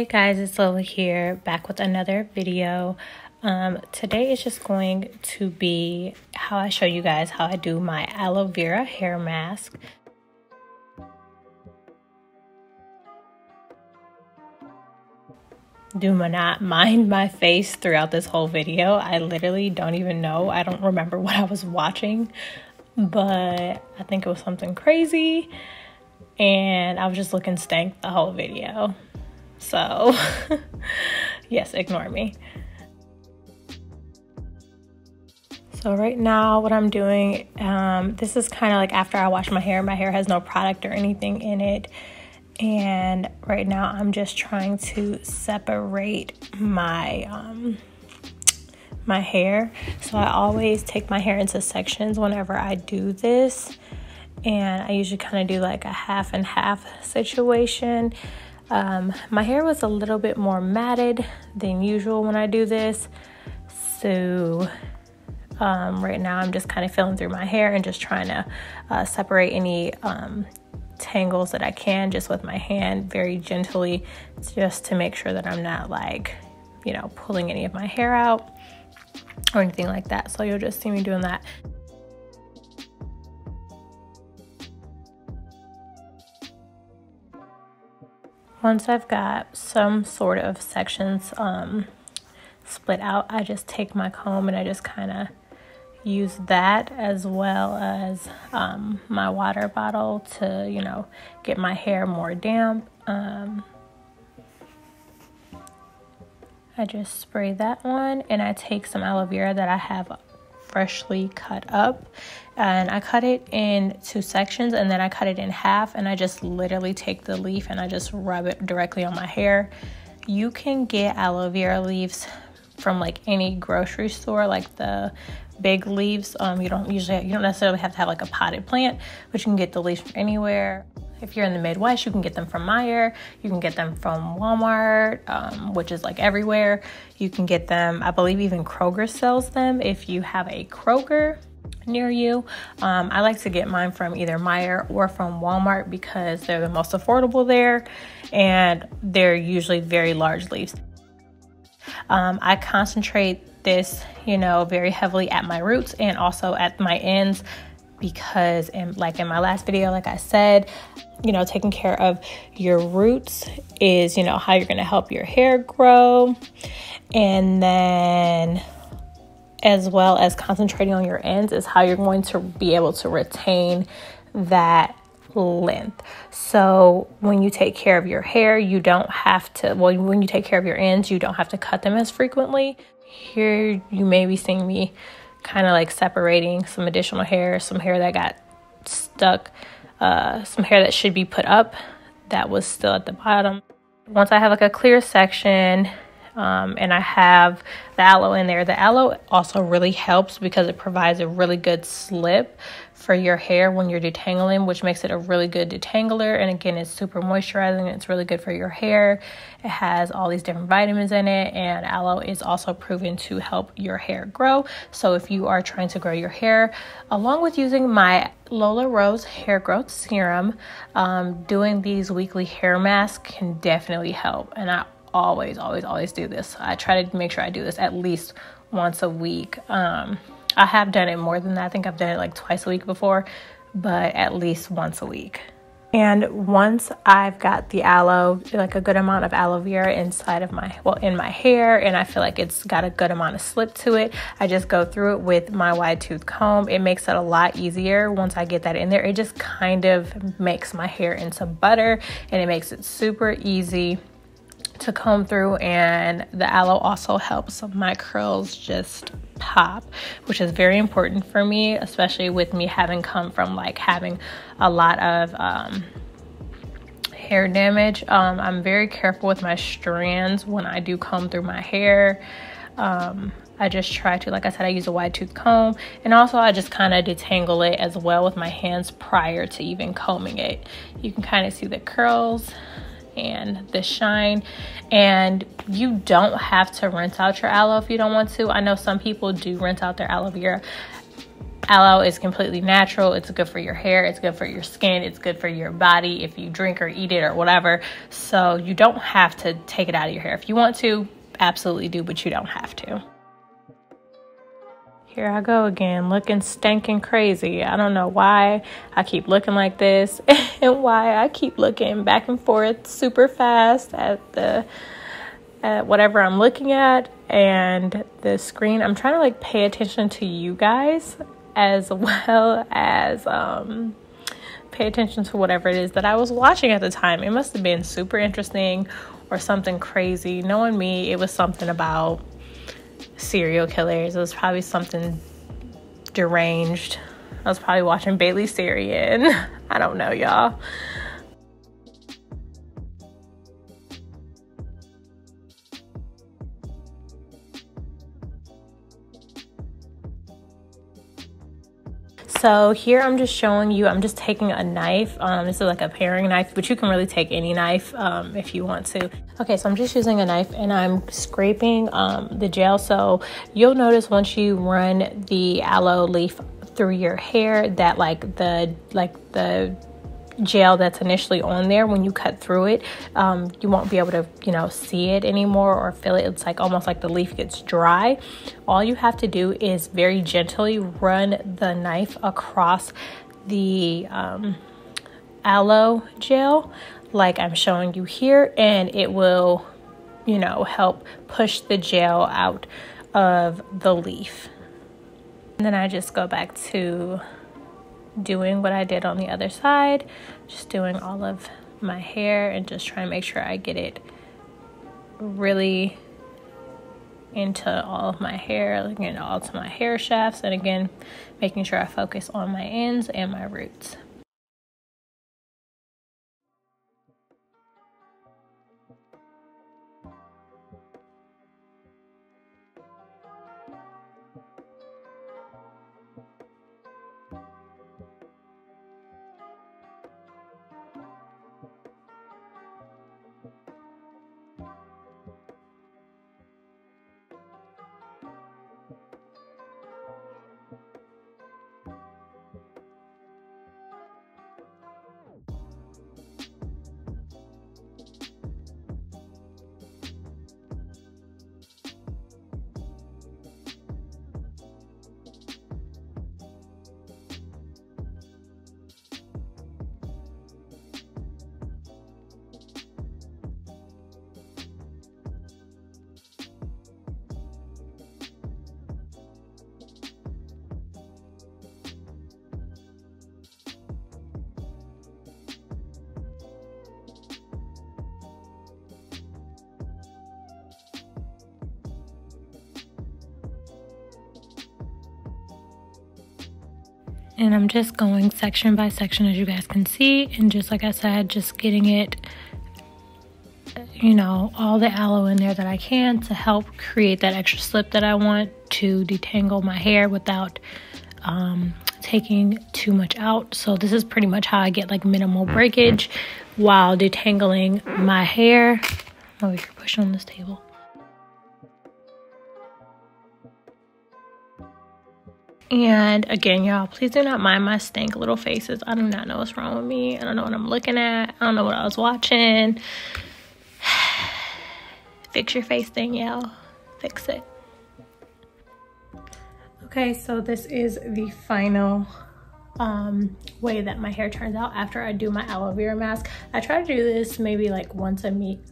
Hey guys, it's Lola here, back with another video. Today is just going to be how I show you guys how I do my aloe vera hair mask. Do not mind my face throughout this whole video. I literally don't even know. I don't remember what I was watching, but I think it was something crazy and I was just looking stank the whole video. So yes, ignore me. So right now what I'm doing, this is kind of like after I wash my hair. My hair has no product or anything in it. And right now I'm just trying to separate my my hair. So I always take my hair into sections whenever I do this. And I usually kind of do like a half and half situation. My hair was a little bit more matted than usual when I do this. So right now I'm just kind of feeling through my hair and just trying to separate any tangles that I can just with my hand very gently, just to make sure that I'm not like, you know, pulling any of my hair out or anything like that. So you'll just see me doing that. Once I've got some sort of sections split out, I just take my comb and I just kind of use that as well as my water bottle to, you know, get my hair more damp. I just spray that one and I take some aloe vera that I have freshly cut up, and I cut it in 2 sections and then I cut it in half, and I just literally take the leaf and I just rub it directly on my hair. You can get aloe vera leaves from like any grocery store, like the big leaves. You don't necessarily have to have like a potted plant, but you can get the leaves from anywhere. If you're in the Midwest, you can get them from Meijer. You can get them from Walmart, which is like everywhere. You can get them, I believe even Kroger sells them if you have a Kroger near you. I like to get mine from either Meijer or from Walmart because they're the most affordable there, and they're usually very large leaves. I concentrate this, you know, very heavily at my roots and also at my ends, because in my last video, like I said, you know, taking care of your roots is, you know, how you're going to help your hair grow. And then as well as concentrating on your ends is how you're going to be able to retain that length. So when you take care of your hair, you don't have to, well, when you take care of your ends, you don't have to cut them as frequently. Here you may be seeing me kind of like separating some additional hair, some hair that got stuck, some hair that should be put up that was still at the bottom. Once I have like a clear section, and I have the aloe in there. The aloe also really helps because it provides a really good slip for your hair when you're detangling, which makes it a really good detangler. And again, it's super moisturizing. It's really good for your hair. It has all these different vitamins in it, and aloe is also proven to help your hair grow. So if you are trying to grow your hair, along with using my LolaRose Hair Growth Serum, doing these weekly hair masks can definitely help. And I always do this. I try to make sure I do this at least once a week. I have done it more than that. I think I've done it like twice a week before, but at least once a week. And once I've got the aloe, like a good amount of aloe vera inside of in my hair, and I feel like it's got a good amount of slip to it, I just go through it with my wide tooth comb. It makes it a lot easier once I get that in there. It just kind of makes my hair into butter, and it makes it super easy to comb through. And the aloe also helps my curls just pop, which is very important for me, especially with me having come from like having a lot of hair damage. I'm very careful with my strands when I do comb through my hair. I just try to, like I said, I use a wide tooth comb, and also I just kind of detangle it as well with my hands prior to even combing it. You can kind of see the curls and the shine, and you don't have to rinse out your aloe if you don't want to. I know some people do rinse out their aloe vera. Aloe is completely natural. It's good for your hair. It's good for your skin. It's good for your body if you drink or eat it or whatever. So you don't have to take it out of your hair. If you want to, absolutely do, but you don't have to. Here I go again, looking stinking crazy. I don't know why I keep looking like this and why I keep looking back and forth super fast at whatever I'm looking at and the screen. I'm trying to like pay attention to you guys as well as pay attention to whatever it is that I was watching at the time. It must have been super interesting or something crazy. Knowing me, it was something about serial killers. It was probably something deranged. I was probably watching Bailey Sarian. I don't know, y'all. So here I'm just showing you, I'm just taking a knife. This is like a paring knife, but you can really take any knife if you want to. Okay, so I'm just using a knife and I'm scraping the gel. So you'll notice once you run the aloe leaf through your hair that like the gel that's initially on there, when you cut through it, you won't be able to, you know, see it anymore or feel it. It's like almost like the leaf gets dry. All you have to do is very gently run the knife across the aloe gel like I'm showing you here, and it will, you know, help push the gel out of the leaf. And then I just go back to doing what I did on the other side, just doing all of my hair and just trying to make sure I get it really into all of my hair, like, you know, all to my hair shafts, and again making sure I focus on my ends and my roots. And I'm just going section by section, as you guys can see, and just like I said, just getting it, you know, all the aloe in there that I can to help create that extra slip that I want to detangle my hair without taking too much out. So this is pretty much how I get like minimal breakage while detangling my hair. Oh, you're pushing on this table. And again, y'all, please do not mind my stank little faces. I do not know what's wrong with me. I don't know what I'm looking at. I don't know what I was watching. Fix your face thing, y'all. Fix it. Okay, so this is the final way that my hair turns out after I do my aloe vera mask. I try to do this maybe like once a week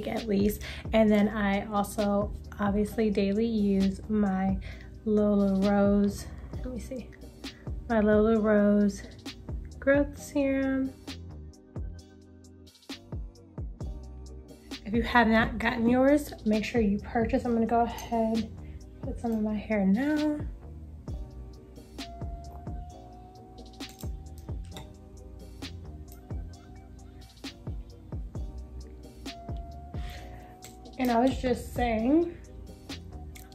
at least. And then I also obviously daily use my LolaRose, let me see, my LolaRose Growth Serum. If you have not gotten yours, make sure you purchase. I'm gonna go ahead and put some in my hair now. And I was just saying,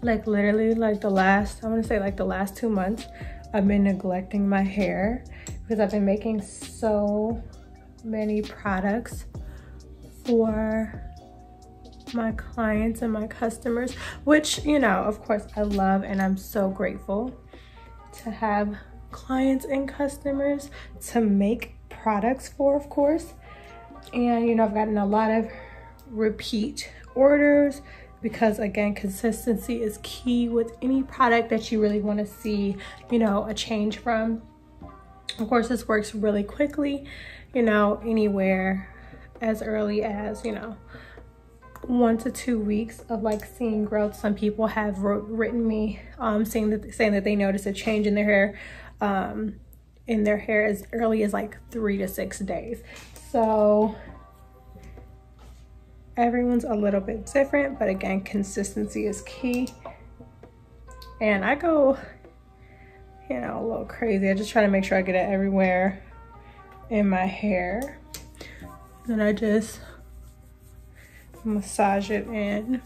like literally like the last 2 months, I've been neglecting my hair because I've been making so many products for my clients and my customers, which, you know, of course I love, and I'm so grateful to have clients and customers to make products for, of course. And, you know, I've gotten a lot of repeat orders because, again, consistency is key with any product that you really want to see, you know, a change from. Of course, this works really quickly, you know, anywhere as early as, you know, 1 to 2 weeks of like seeing growth. Some people have written me saying that they notice a change in their hair as early as like 3 to 6 days. So everyone's a little bit different, but again, consistency is key. And I go, you know, a little crazy. I just try to make sure I get it everywhere in my hair. Then I just massage it in.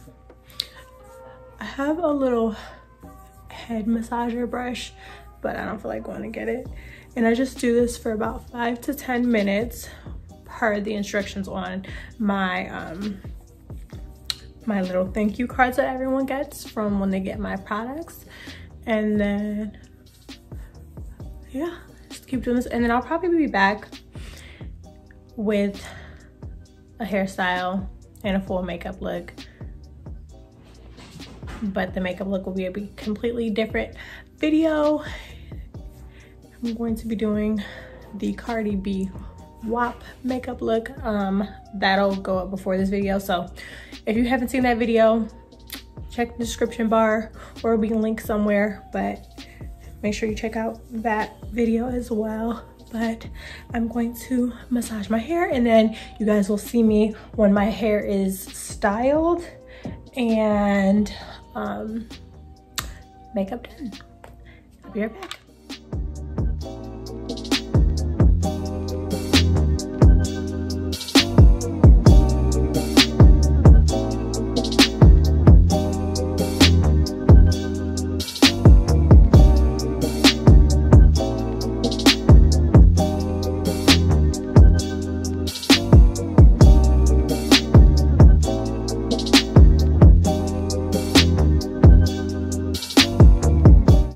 I have a little head massager brush, but I don't feel like going to get it. And I just do this for about 5 to 10 minutes per the instructions on my my little thank you cards that everyone gets from when they get my products. And then yeah, just keep doing this, and then I'll probably be back with a hairstyle and a full makeup look, but the makeup look will be a completely different video. I'm going to be doing the Cardi B WAP makeup look. That'll go up before this video, so if you haven't seen that video, check the description bar or it'll be linked somewhere, but make sure you check out that video as well. But I'm going to massage my hair, and then you guys will see me when my hair is styled and makeup done. I'll be right back.